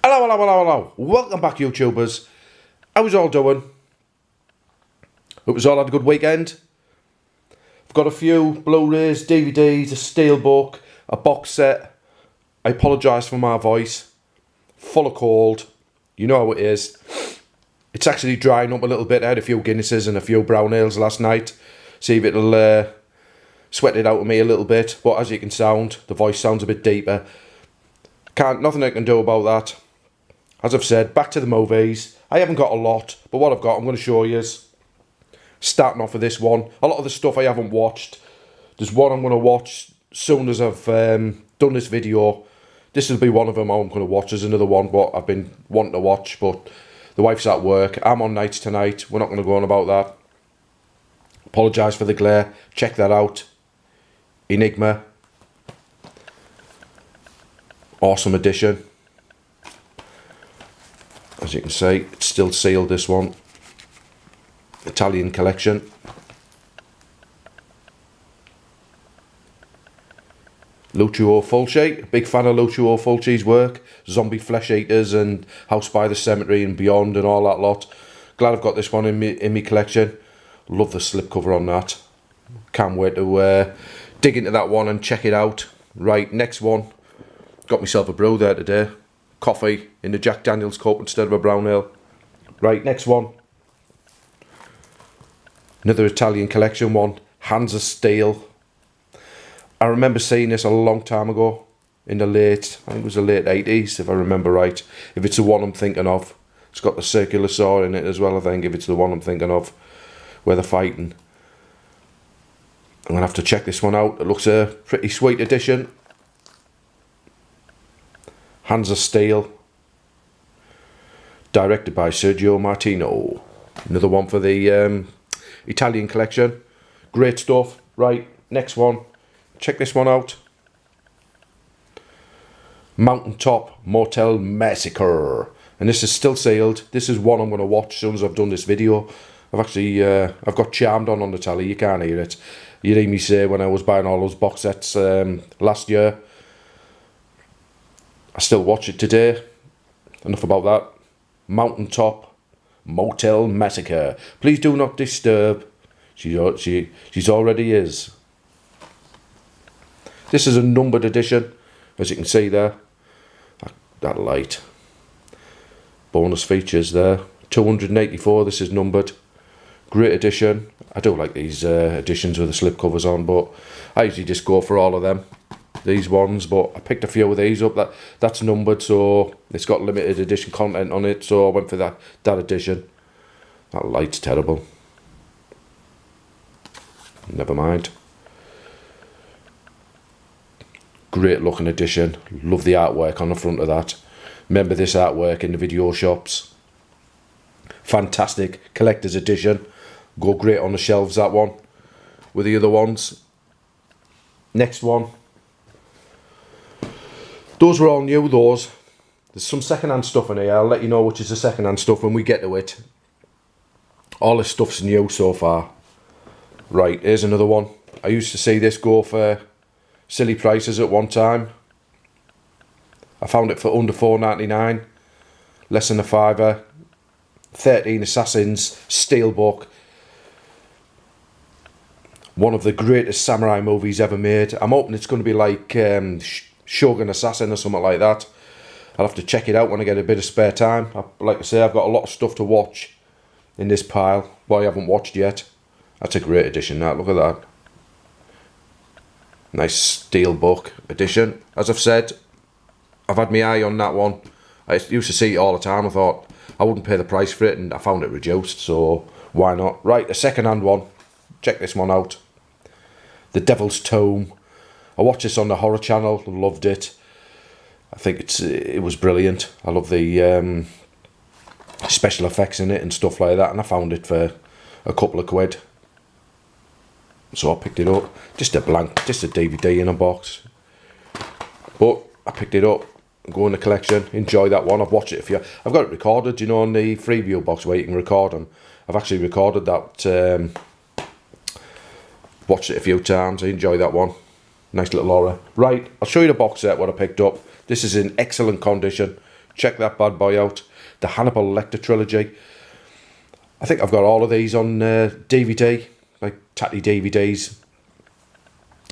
Hello, hello, hello, hello. Welcome back, YouTubers. How was all doing? Hope you all had a good weekend. I've got a few Blu-rays, DVDs, a steelbook, a box set. I apologise for my voice. Full of cold. You know how it is. It's actually drying up a little bit. I had a few Guinnesses and a few brown ales last night. See if it'll sweat it out of me a little bit. But as you can sound, the voice sounds a bit deeper. Nothing I can do about that. As I've said, back to the movies. I haven't got a lot, but what I've got I'm going to show you. Starting off with this one. A lot of the stuff I haven't watched. There's one I'm going to watch as soon as I've done this video. This will be one of them I'm going to watch. There's another one what I've been wanting to watch, but the wife's at work. I'm on nights tonight. We're not going to go on about that. Apologise for the glare. Check that out. Enigma. Awesome edition. As you can see, it's still sealed, this one. Italian collection. Lucio Fulci. Big fan of Lucio Fulci's work. Zombie Flesh Eaters and House by the Cemetery and Beyond and all that lot. Glad I've got this one in my collection. Love the slipcover on that. Can't wait to dig into that one and check it out. Right, next one. Got myself a brew there today. Coffee in the Jack Daniels cup instead of a brown ale. Right, next one. Another Italian collection one. Hands of Steel. I remember seeing this a long time ago. In the late, I think it was the late 80s if I remember right. If it's the one I'm thinking of. It's got the circular saw in it as well, I think, if it's the one I'm thinking of. Where they're fighting. I'm going to have to check this one out. It looks a pretty sweet edition. Hands of Steel. Directed by Sergio Martino. Another one for the Italian collection. Great stuff. Right, next one. Check this one out. Mountaintop Motel Massacre. And this is still sealed. This is one I'm going to watch as soon as I've done this video. I've got Charmed on the telly. You can't hear it. You heard me say when I was buying all those box sets last year. I still watch it today. Enough about that. Mountaintop Motel Massacre. Please do not disturb. She's already is. This is a numbered edition, as you can see there. That light. Bonus features there. 284. This is numbered. Great edition. I do like these editions with the slip covers on, but I usually just go for all of them. These ones, but I picked a few of these up. That's numbered, so it's got limited edition content on it, so I went for that edition. That light's terrible. Never mind. Great looking edition. Love the artwork on the front of that. Remember this artwork in the video shops. Fantastic collector's edition. Go great on the shelves, that one, with the other ones. Next one. Those were all new, those. There's some second-hand stuff in here. I'll let you know which is the second-hand stuff when we get to it. All this stuff's new so far. Right, here's another one. I used to see this go for silly prices at one time. I found it for under £4.99. Less than a fiver. 13 Assassins Steelbook. One of the greatest samurai movies ever made. I'm hoping it's going to be like Shogun Assassin or something like that. I'll have to check it out when I get a bit of spare time. Like I say, I've got a lot of stuff to watch in this pile, but I haven't watched yet. That's a great edition, that. Look at that. Nice steelbook edition. As I've said, I've had my eye on that one. I used to see it all the time. I thought I wouldn't pay the price for it, and I found it reduced, so why not? Right, a second-hand one. Check this one out. The Devil's Tomb. I watched this on the Horror Channel, loved it. I think it was brilliant. I love the special effects in it and stuff like that, and I found it for a couple of quid. So I picked it up. Just a DVD in a box. But I picked it up, go in the collection, enjoy that one. I've watched it I've got it recorded, you know, on the Freeview box where you can record them. I've actually recorded that, watched it a few times. I enjoy that one. Nice little horror. Right, I'll show you the box set what I picked up. This is in excellent condition. Check that bad boy out. The Hannibal Lecter trilogy. I think I've got all of these on DVD, like tatty DVDs.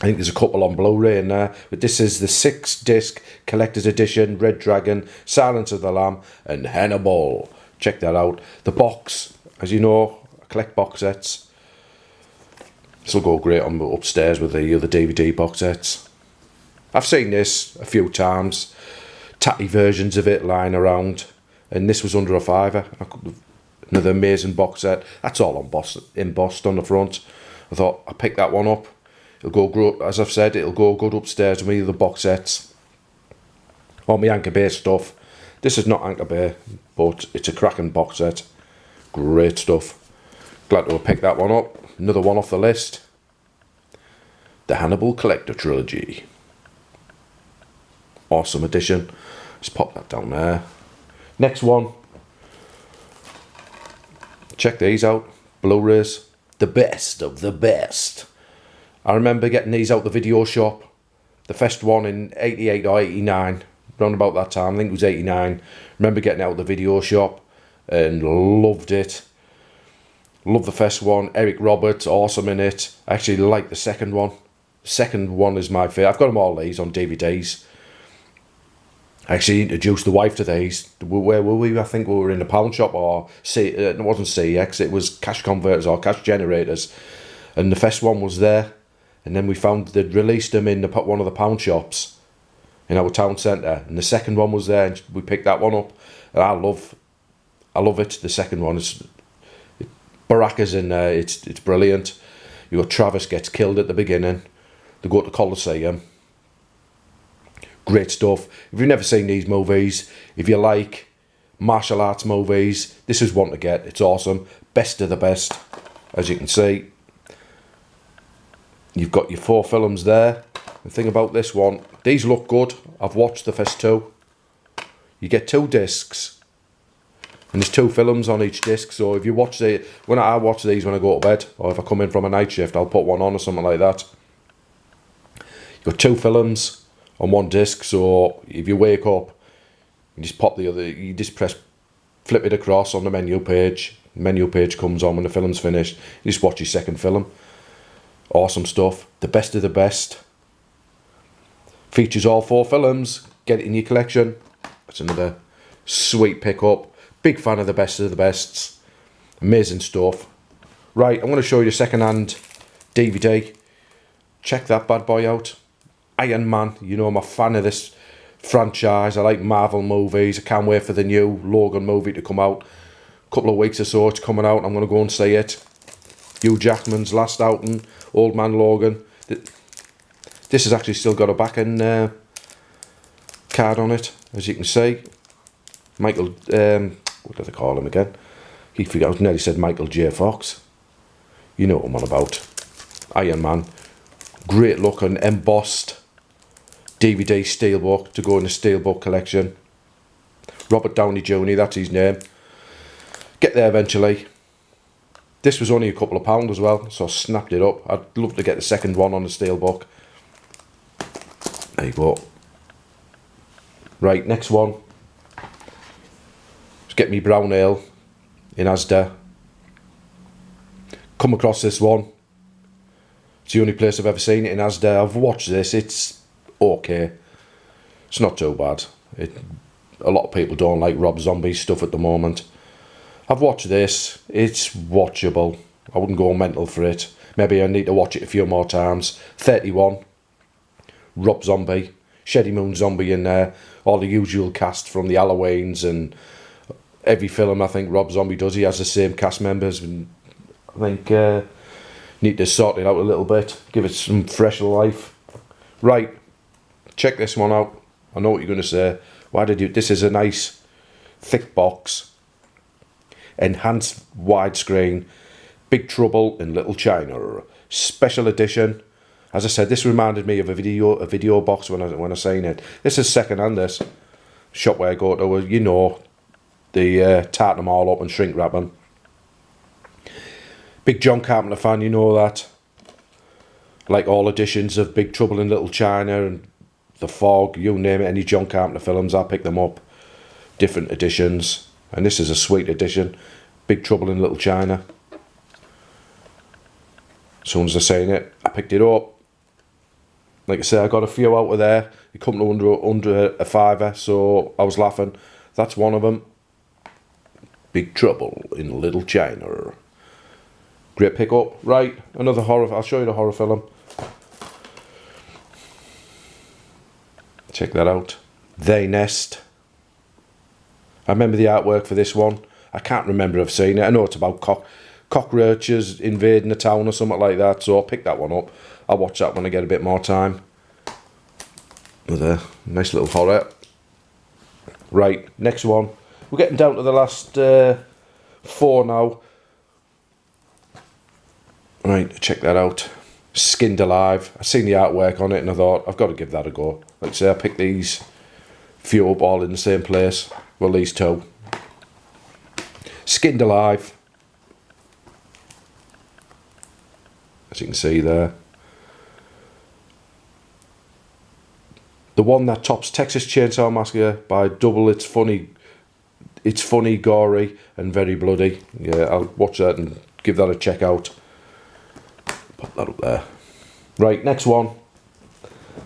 I think there's a couple on Blu-ray in there, but this is the 6-disc collector's edition, Red Dragon, Silence of the Lamb, and Hannibal. Check that out. The box, as you know, I collect box sets. This will go great on upstairs with the other DVD box sets. I've seen this a few times, tatty versions of it lying around, and this was under a £5. Another amazing box set. That's all embossed on the front. I thought I'd pick that one up. It'll go, as I've said, it'll go good upstairs with me, the box sets. All my Anchor Bay stuff. This is not Anchor Bay, but it's a cracking box set. Great stuff. Glad to have picked that one up. Another one off the list. The Hannibal Collector Trilogy. Awesome edition. Let's pop that down there. Next one. Check these out. Blu-rays. The best of the best. I remember getting these out the video shop. The first one in 88 or 89. Around about that time. I think it was 89. Remember getting it out the video shop. And loved it. Love the first one. Eric Roberts, awesome in it. I actually like the second one. The second one is my favourite. I've got them all these on DVDs. I actually introduced the wife to these. Where were we? I think we were in a pound shop, or it wasn't CX, it was cash converters or cash generators. And the first one was there. And then we found they'd released them in one of the pound shops in our town centre. And the second one was there, and we picked that one up. And I love it. The second one is Baraka's in there. It's brilliant. You got Travis gets killed at the beginning. They go to Colosseum. Great stuff. If you've never seen these movies, if you like martial arts movies, this is one to get. It's awesome. Best of the best. As you can see, you've got your 4 films there. The thing about this one, these look good. I've watched the first 2. You get 2 discs. And there's 2 films on each disc, so if you watch when I watch these when I go to bed, or if I come in from a night shift, I'll put one on or something like that. You've got 2 films on 1 disc, so if you wake up, you just pop the other, you just flip it across on the menu page. The menu page comes on when the film's finished. You just watch your second film. Awesome stuff. The best of the best. Features all 4 films. Get it in your collection. That's another sweet pickup. Big fan of the best of the bests. Amazing stuff. Right, I'm going to show you a second-hand DVD. Check that bad boy out. Iron Man. You know I'm a fan of this franchise. I like Marvel movies. I can't wait for the new Logan movie to come out. A couple of weeks or so it's coming out. I'm going to go and see it. Hugh Jackman's last outing. Old Man Logan. This has actually still got a backing card on it, as you can see. Michael, what do they call him again? He forgot, nearly said Michael J. Fox. You know what I'm on about. Iron Man. Great looking, embossed DVD steelbook to go in the steelbook collection. Robert Downey Jr., that's his name. Get there eventually. This was only a couple of pounds as well, so I snapped it up. I'd love to get the second one on the steelbook. There you go. Right, next one. Let's get me brown ale in Asda. Come across this one. It's the only place I've ever seen it in Asda. I've watched this. It's okay. It's not too bad. A lot of people don't like Rob Zombie's stuff at the moment. I've watched this. It's watchable. I wouldn't go mental for it. Maybe I need to watch it a few more times. 31. Rob Zombie. Sheddy Moon Zombie in there. All the usual cast from the Halloweens and every film I think Rob Zombie does. He has the same cast members. And I think need to sort it out a little bit. Give it some fresh life. Right. Check this one out. I know what you're going to say. Why did you... This is a nice thick box. Enhanced widescreen. Big Trouble in Little China. Special edition. As I said, this reminded me of a video box when I seen it. This is second hand, this. Shop where I go to, you know, they tartan them all up and shrink wrap them. Big John Carpenter fan, you know that. Like all editions of Big Trouble in Little China and The Fog, you name it, any John Carpenter films, I'll pick them up. different editions, and this is a sweet edition, Big Trouble in Little China. As soon as I seen it, I picked it up. Like I say, I got a few out of there. They come to under a £5, so I was laughing. That's one of them. Big Trouble in Little China. Great pickup. Right, another horror. I'll show you the horror film. Check that out. They Nest. I remember the artwork for this one. I can't remember if I've seen it. I know it's about cockroaches invading a town or something like that, so I'll pick that one up. I'll watch that when I get a bit more time. With a nice little horror. Right, next one. We're getting down to the last 4 now. Right, check that out. Skinned Alive. I seen the artwork on it and I thought, I've got to give that a go. Like I say, I picked these few up all in the same place. Well, these 2. Skinned Alive. As you can see there. The one that tops Texas Chainsaw Massacre by double. It's funny, gory, and very bloody. Yeah, I'll watch that and give that a check out. Pop that up there. Right, next one.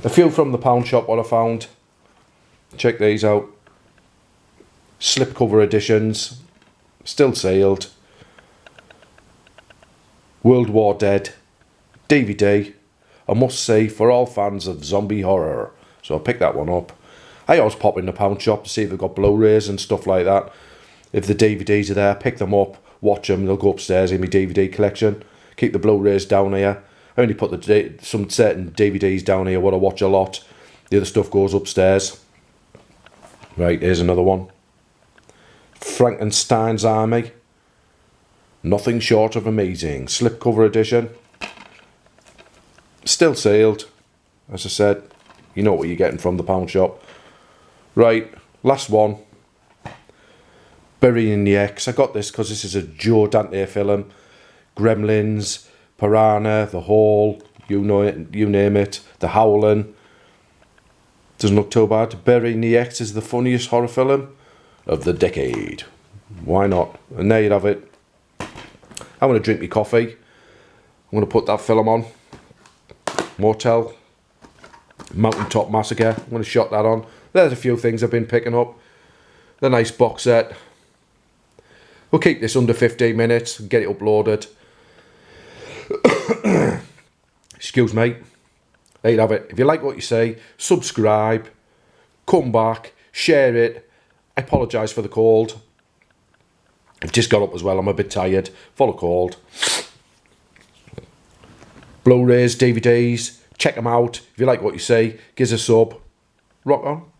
A few from the pound shop, what I found. Check these out. Slipcover editions. Still sealed. World War Dead. DVD. A must-see for all fans of zombie horror. So I'll pick that one up. I always pop in the pound shop to see if they've got Blu-rays and stuff like that. If the DVDs are there, pick them up, watch them. They'll go upstairs in my DVD collection. Keep the Blu-rays down here. I only put some certain DVDs down here what I watch a lot. The other stuff goes upstairs. Right, here's another one. Frankenstein's Army. Nothing short of amazing. Slipcover edition. Still sealed. As I said, you know what you're getting from the pound shop. Right, last one. Burying the X. I got this because this is a Joe Dante film. Gremlins, Piranha, The Hall, you know it, you name it. The Howling. Doesn't look too bad. Burying the X is the funniest horror film of the decade. Why not? And there you have it. I'm going to drink my coffee. I'm going to put that film on. Motel. Mountaintop Massacre. I'm going to shot that on. There's a few things I've been picking up. The nice box set. We'll keep this under 15 minutes and get it uploaded. Excuse me. There you have it. If you like what you see, subscribe, come back, share it. I apologise for the cold. I've just got up as well. I'm a bit tired. Full of cold. Blu-rays, DVDs. Check them out. If you like what you see, give us a sub. Rock on.